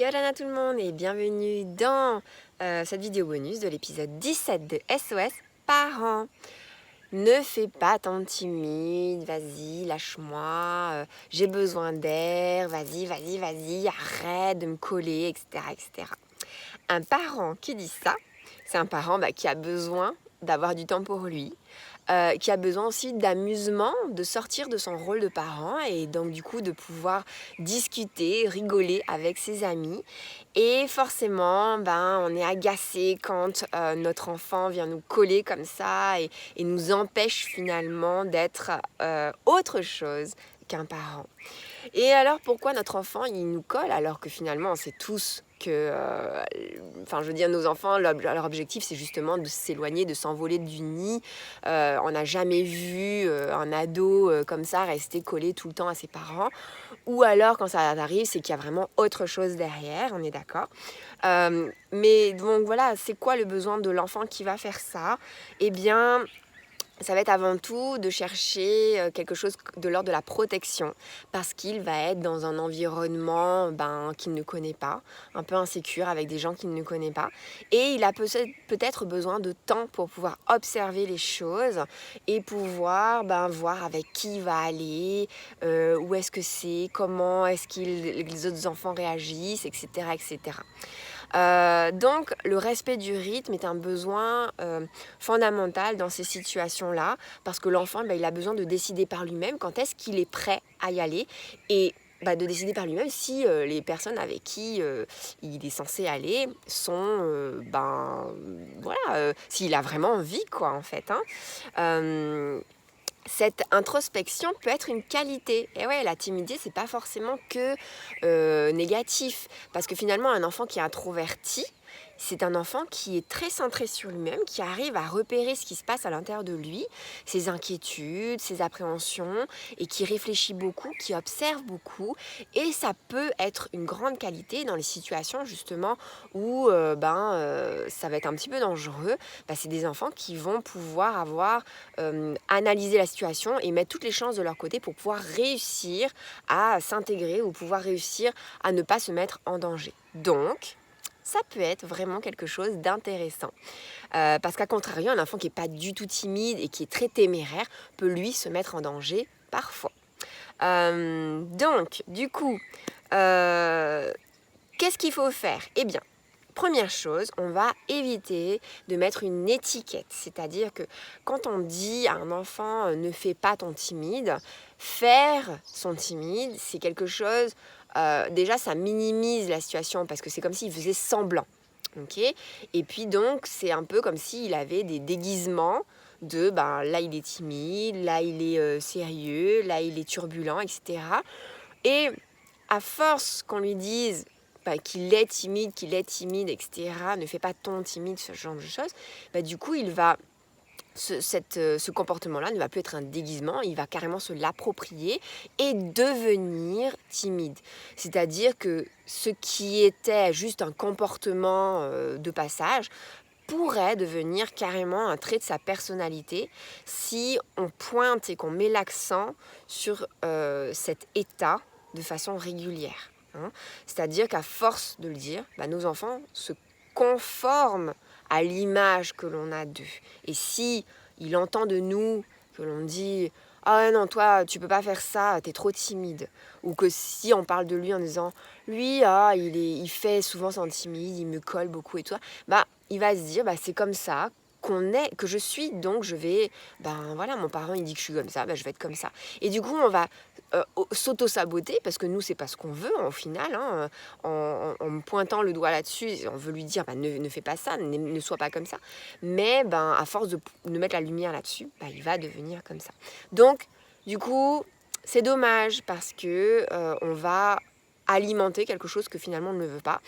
Yolana tout le monde et bienvenue dans cette vidéo bonus de l'épisode 17 de SOS Parents. Ne fais pas tant timide, vas-y, lâche-moi, j'ai besoin d'air, vas-y, arrête de me coller, etc., etc. Un parent qui dit ça, c'est un parent qui a besoin d'avoir du temps pour lui, qui a besoin aussi d'amusement, de sortir de son rôle de parent et donc du coup de pouvoir discuter, rigoler avec ses amis. Et forcément, on est agacé quand notre enfant vient nous coller comme ça et nous empêche finalement d'être autre chose qu'un parent. Et alors pourquoi notre enfant il nous colle alors que finalement on sait tous que, nos enfants, leur objectif c'est justement de s'éloigner, de s'envoler du nid. On n'a jamais vu un ado comme ça rester collé tout le temps à ses parents. Ou alors quand ça arrive, c'est qu'il y a vraiment autre chose derrière, on est d'accord. Mais donc voilà, c'est quoi le besoin de l'enfant qui va faire ça ? Eh bien, ça va être avant tout de chercher quelque chose de l'ordre de la protection parce qu'il va être dans un environnement qu'il ne connaît pas, un peu insécure avec des gens qu'il ne connaît pas. Et il a peut-être besoin de temps pour pouvoir observer les choses et pouvoir voir avec qui il va aller, où est-ce que c'est, comment est-ce que les autres enfants réagissent, etc. etc. Donc le respect du rythme est un besoin fondamental dans ces situations-là parce que l'enfant il a besoin de décider par lui-même quand est-ce qu'il est prêt à y aller et de décider par lui-même si les personnes avec qui il est censé aller sont s'il a vraiment envie quoi en fait cette introspection peut être une qualité. Et ouais, la timidité, c'est pas forcément que négatif. Parce que finalement, un enfant qui est introverti, c'est un enfant qui est très centré sur lui-même, qui arrive à repérer ce qui se passe à l'intérieur de lui, ses inquiétudes, ses appréhensions, et qui réfléchit beaucoup, qui observe beaucoup. Et ça peut être une grande qualité dans les situations justement où ça va être un petit peu dangereux. C'est des enfants qui vont pouvoir avoir analysé la situation et mettre toutes les chances de leur côté pour pouvoir réussir à s'intégrer ou pouvoir réussir à ne pas se mettre en danger. Donc, ça peut être vraiment quelque chose d'intéressant. Parce qu'à contrario, un enfant qui n'est pas du tout timide et qui est très téméraire peut lui se mettre en danger parfois. Donc, du coup, qu'est-ce qu'il faut faire ? Eh bien, première chose, on va éviter de mettre une étiquette. C'est-à-dire que quand on dit à un enfant « ne fais pas ton timide », faire son timide, c'est quelque chose... déjà, ça minimise la situation parce que c'est comme s'il faisait semblant. Okay ? Et puis donc, c'est un peu comme s'il avait des déguisements de là, il est timide, là, il est sérieux, là, il est turbulent, etc. Et à force qu'on lui dise qu'il est timide, etc., ne fais pas ton timide, ce genre de choses, du coup, il va... Ce comportement-là ne va plus être un déguisement, il va carrément se l'approprier et devenir timide. C'est-à-dire que ce qui était juste un comportement de passage pourrait devenir carrément un trait de sa personnalité si on pointe et qu'on met l'accent sur cet état de façon régulière. C'est-à-dire qu'à force de le dire, nos enfants se conforment à l'image que l'on a d'eux. Et si il entend de nous que l'on dit « Ah non, toi, tu peux pas faire ça, t'es trop timide », ou que si on parle de lui en disant « Lui, il fait souvent son timide, il me colle beaucoup et tout », il va se dire « C'est comme ça que je suis, donc je vais... mon parent, il dit que je suis comme ça, je vais être comme ça. » Et du coup, on va s'auto-saboter, parce que nous, c'est pas ce qu'on veut, au final, en me pointant le doigt là-dessus, on veut lui dire ne fais pas ça, ne sois pas comme ça. Mais à force de mettre la lumière là-dessus, il va devenir comme ça. Donc, du coup, c'est dommage, parce que on va alimenter quelque chose que finalement on ne veut pas.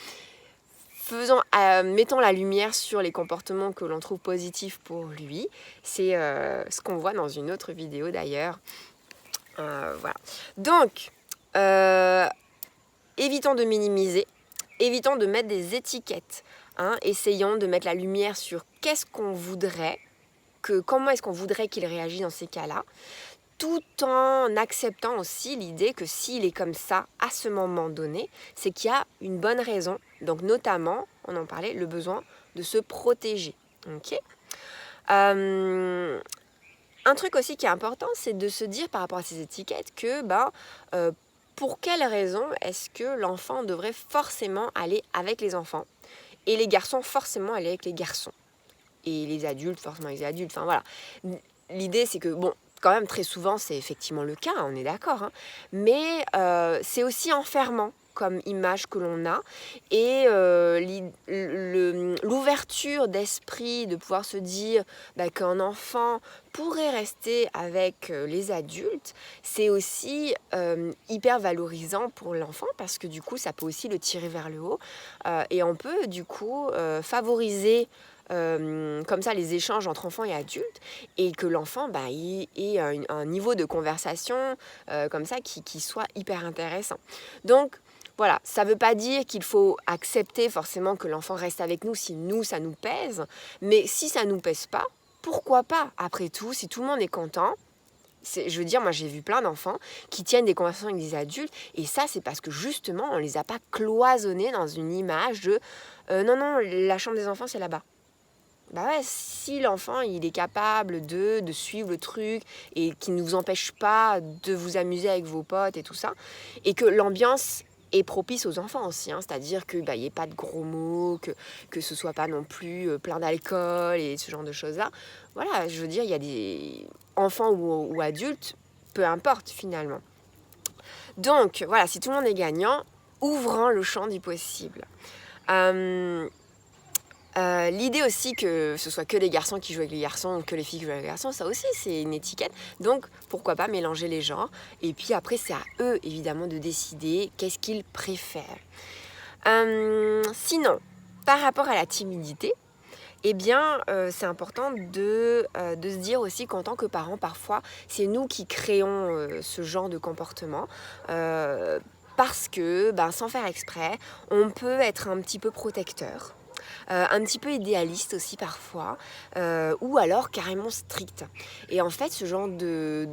Mettons la lumière sur les comportements que l'on trouve positifs pour lui. C'est ce qu'on voit dans une autre vidéo d'ailleurs. Voilà. Donc, évitons de minimiser, évitons de mettre des étiquettes. Essayons de mettre la lumière sur qu'est-ce qu'on voudrait, comment est-ce qu'on voudrait qu'il réagisse dans ces cas-là, tout en acceptant aussi l'idée que s'il est comme ça à ce moment donné, c'est qu'il y a une bonne raison. Donc notamment, on en parlait, le besoin de se protéger. Ok. Un truc aussi qui est important, c'est de se dire par rapport à ces étiquettes que pour quelle raison est-ce que l'enfant devrait forcément aller avec les enfants et les garçons forcément aller avec les garçons et les adultes forcément avec les adultes. Enfin voilà. L'idée c'est que quand même très souvent c'est effectivement le cas, on est d'accord, hein, mais c'est aussi enfermant comme image que l'on a et l'ouverture d'esprit de pouvoir se dire qu'un enfant pourrait rester avec les adultes, c'est aussi hyper valorisant pour l'enfant parce que du coup ça peut aussi le tirer vers le haut et on peut du coup favoriser comme ça les échanges entre enfants et adultes et que l'enfant ait un niveau de conversation comme ça qui soit hyper intéressant. Donc voilà, ça ne veut pas dire qu'il faut accepter forcément que l'enfant reste avec nous si nous, ça nous pèse. Mais si ça ne nous pèse pas, pourquoi pas? Après tout, si tout le monde est content, je veux dire, moi j'ai vu plein d'enfants qui tiennent des conversations avec des adultes. Et ça, c'est parce que justement, on ne les a pas cloisonnés dans une image de non, la chambre des enfants, c'est là-bas. Si l'enfant il est capable de suivre le truc et qui ne vous empêche pas de vous amuser avec vos potes et tout ça, et que l'ambiance est propice aux enfants aussi, hein, c'est-à-dire qu'il n'y ait pas de gros mots, que ce soit pas non plus plein d'alcool et ce genre de choses-là. Voilà, je veux dire, il y a des enfants ou adultes, peu importe finalement. Donc voilà, si tout le monde est gagnant, ouvrant le champ du possible. L'idée aussi que ce soit que les garçons qui jouent avec les garçons ou que les filles qui jouent avec les garçons, ça aussi c'est une étiquette. Donc pourquoi pas mélanger les genres. Et puis après c'est à eux évidemment de décider qu'est-ce qu'ils préfèrent. Sinon, par rapport à la timidité, c'est important de se dire aussi qu'en tant que parents, parfois c'est nous qui créons ce genre de comportement. Parce que sans faire exprès, on peut être un petit peu protecteur. Un petit peu idéaliste aussi parfois, ou alors carrément strict. Et en fait, ce genre de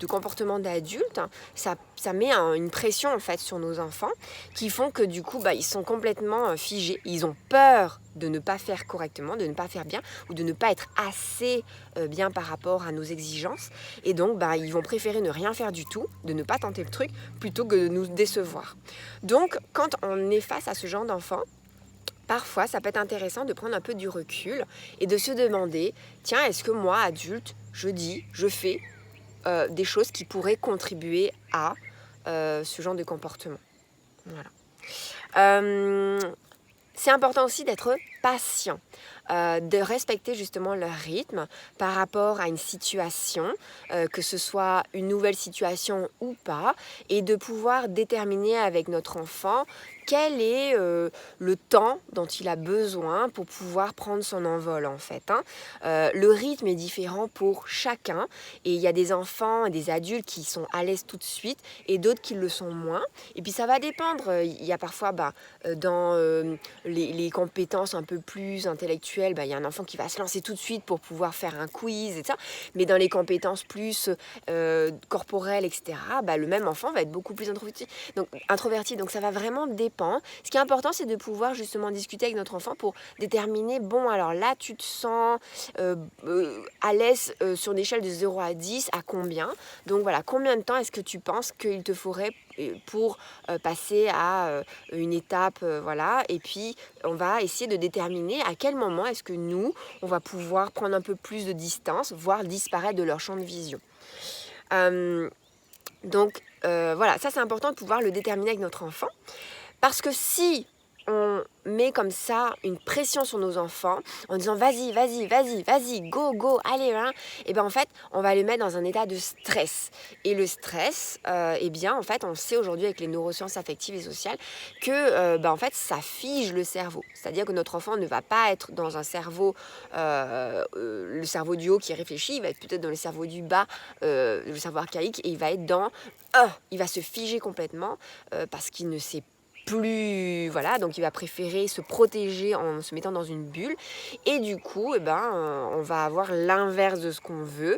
comportement d'adulte, ça met une pression en fait sur nos enfants qui font que du coup, ils sont complètement figés. Ils ont peur de ne pas faire correctement, de ne pas faire bien ou de ne pas être assez bien par rapport à nos exigences. Et donc, ils vont préférer ne rien faire du tout, de ne pas tenter le truc, plutôt que de nous décevoir. Donc, quand on est face à ce genre d'enfant, parfois, ça peut être intéressant de prendre un peu du recul et de se demander, tiens, est-ce que moi, adulte, je fais des choses qui pourraient contribuer à ce genre de comportement. Voilà. C'est important aussi d'être patient, de respecter justement leur rythme par rapport à une situation, que ce soit une nouvelle situation ou pas, et de pouvoir déterminer avec notre enfant quel est le temps dont il a besoin pour pouvoir prendre son envol en fait. Le rythme est différent pour chacun et il y a des enfants et des adultes qui sont à l'aise tout de suite et d'autres qui le sont moins. Et puis ça va dépendre. Il y a parfois dans les compétences un peu plus intellectuelles, il y a un enfant qui va se lancer tout de suite pour pouvoir faire un quiz et ça. Mais dans les compétences plus corporelles, etc., le même enfant va être beaucoup plus introverti. Donc ça va vraiment dépendre. Ce qui est important, c'est de pouvoir justement discuter avec notre enfant pour déterminer, alors là, tu te sens à l'aise sur une échelle de 0 à 10, à combien? Donc voilà, combien de temps est-ce que tu penses qu'il te faudrait pour passer à une étape, voilà. Et puis, on va essayer de déterminer à quel moment est-ce que nous, on va pouvoir prendre un peu plus de distance, voire disparaître de leur champ de vision. Donc, voilà, ça c'est important de pouvoir le déterminer avec notre enfant. Parce que si on met comme ça une pression sur nos enfants en disant vas-y, go, allez, hein, et en fait, on va les mettre dans un état de stress. Et le stress, en fait, on sait aujourd'hui avec les neurosciences affectives et sociales que en fait, ça fige le cerveau. C'est-à-dire que notre enfant ne va pas être dans un cerveau, le cerveau du haut qui réfléchit, il va être peut-être dans le cerveau du bas, le cerveau archaïque, et il va être il va se figer complètement parce qu'il ne sait plus... Voilà, donc il va préférer se protéger en se mettant dans une bulle. Et du coup, on va avoir l'inverse de ce qu'on veut.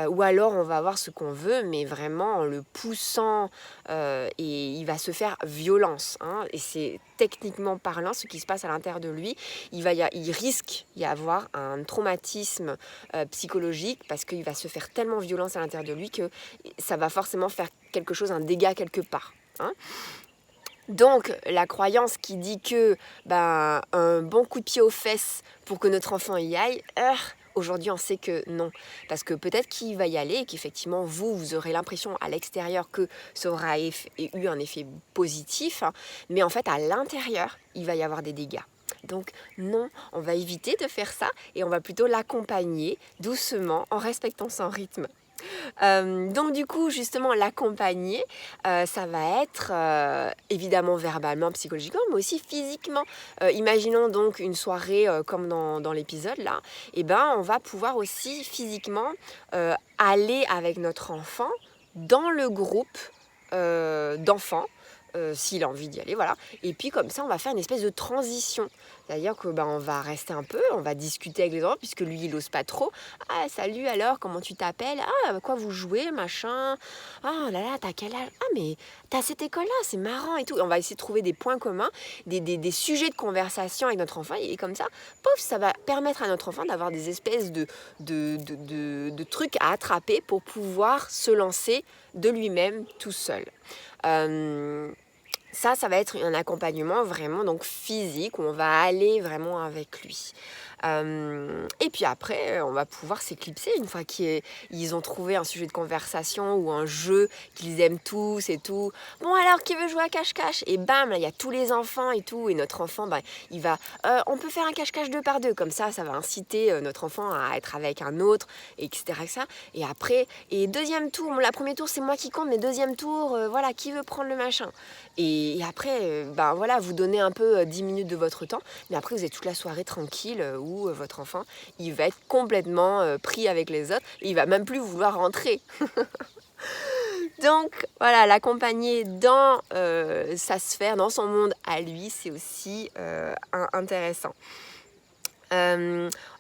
Ou alors, on va avoir ce qu'on veut, mais vraiment en le poussant. Et il va se faire violence. Hein, et c'est techniquement parlant ce qui se passe à l'intérieur de lui. Il risque d'y avoir un traumatisme psychologique parce qu'il va se faire tellement violence à l'intérieur de lui que ça va forcément faire quelque chose, un dégât quelque part. Hein. Donc, la croyance qui dit que un bon coup de pied aux fesses pour que notre enfant y aille, aujourd'hui on sait que non. Parce que peut-être qu'il va y aller et qu'effectivement vous aurez l'impression à l'extérieur que ça aura eu un effet positif, hein, mais en fait à l'intérieur, il va y avoir des dégâts. Donc non, on va éviter de faire ça et on va plutôt l'accompagner doucement en respectant son rythme. Donc du coup, justement, l'accompagner, ça va être évidemment verbalement, psychologiquement, mais aussi physiquement. Imaginons donc une soirée comme dans l'épisode là, on va pouvoir aussi physiquement aller avec notre enfant dans le groupe d'enfants. S'il a envie d'y aller, voilà. Et puis comme ça, on va faire une espèce de transition. C'est-à-dire que on va rester un peu, on va discuter avec les enfants, puisque lui, il n'ose pas trop. Ah, salut alors, comment tu t'appelles? Ah, quoi vous jouez, machin? Ah là là, t'as quel âge? Ah, mais t'as cette école-là, c'est marrant et tout. On va essayer de trouver des points communs, des sujets de conversation avec notre enfant. Et comme ça, pouf, ça va permettre à notre enfant d'avoir des espèces de trucs à attraper pour pouvoir se lancer de lui-même tout seul. Ça va être un accompagnement vraiment donc physique où on va aller vraiment avec lui. Et puis après, on va pouvoir s'éclipser une fois qu'ils ont trouvé un sujet de conversation ou un jeu qu'ils aiment tous et tout. Bon alors, qui veut jouer à cache-cache? Et bam, là, il y a tous les enfants et tout. Et notre enfant, il va... on peut faire un cache-cache 2 par 2. Comme ça va inciter notre enfant à être avec un autre, etc. Et après, deuxième tour, la premier tour, c'est moi qui compte, mais deuxième tour, voilà, qui veut prendre le machin? Et après, voilà, vous donnez un peu 10 minutes de votre temps, mais après, vous êtes toute la soirée tranquille où votre enfant, il va être complètement pris avec les autres et il va même plus vouloir rentrer. Donc, voilà, l'accompagner dans sa sphère, dans son monde à lui, c'est aussi intéressant.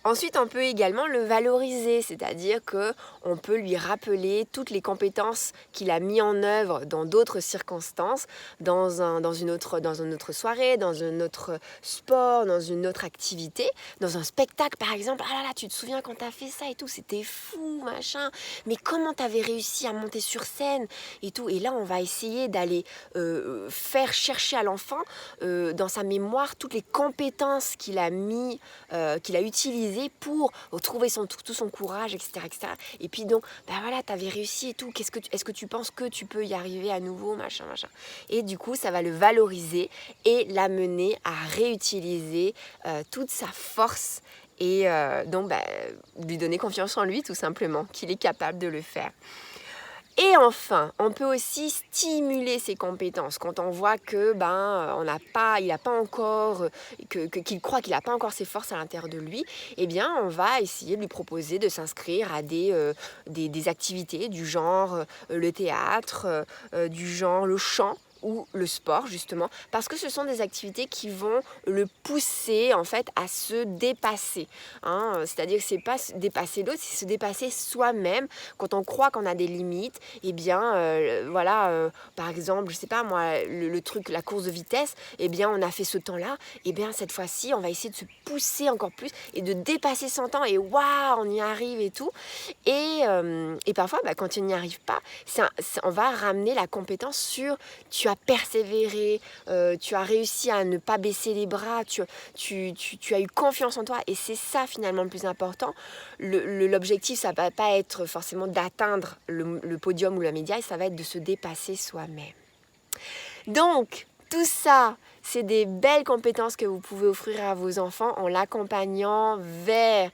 Ensuite, on peut également le valoriser, c'est-à-dire qu'on peut lui rappeler toutes les compétences qu'il a mis en œuvre dans d'autres circonstances, dans une autre soirée, dans un autre sport, dans une autre activité, dans un spectacle par exemple. Ah là là, tu te souviens quand t'as fait ça et tout, c'était fou, machin. Mais comment t'avais réussi à monter sur scène et tout. Et là, on va essayer d'aller faire chercher à l'enfant dans sa mémoire toutes les compétences qu'il a mis, qu'il a utilisées pour trouver tout son courage, etc., etc. Et puis donc, voilà, t'avais réussi et tout. Est-ce que tu penses que tu peux y arriver à nouveau, machin. Et du coup, ça va le valoriser et l'amener à réutiliser toute sa force et donc lui donner confiance en lui, tout simplement, qu'il est capable de le faire. Et enfin, on peut aussi stimuler ses compétences. Quand on voit que il n'a pas encore, qu'il croit qu'il n'a pas encore ses forces à l'intérieur de lui, on va essayer de lui proposer de s'inscrire à des activités du genre le théâtre, du genre le chant, ou le sport justement, parce que ce sont des activités qui vont le pousser en fait à se dépasser. Hein. C'est-à-dire que c'est pas dépasser l'autre, c'est se dépasser soi-même. Quand on croit qu'on a des limites, par exemple, je sais pas moi, le truc, la course de vitesse, on a fait ce temps-là, cette fois-ci, on va essayer de se pousser encore plus et de dépasser son temps et waouh, on y arrive et tout. Et parfois, quand on n'y arrive pas, on va ramener la compétence sur tu as persévéré, tu as réussi à ne pas baisser les bras, tu as eu confiance en toi et c'est ça finalement le plus important. L'objectif, ça ne va pas être forcément d'atteindre le podium ou la médaille, ça va être de se dépasser soi-même. Donc, tout ça, c'est des belles compétences que vous pouvez offrir à vos enfants en l'accompagnant vers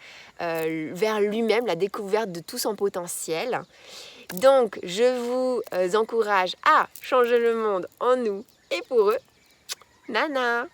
lui-même, la découverte de tout son potentiel. Donc, je vous encourage à changer le monde en nous et pour eux. Nana!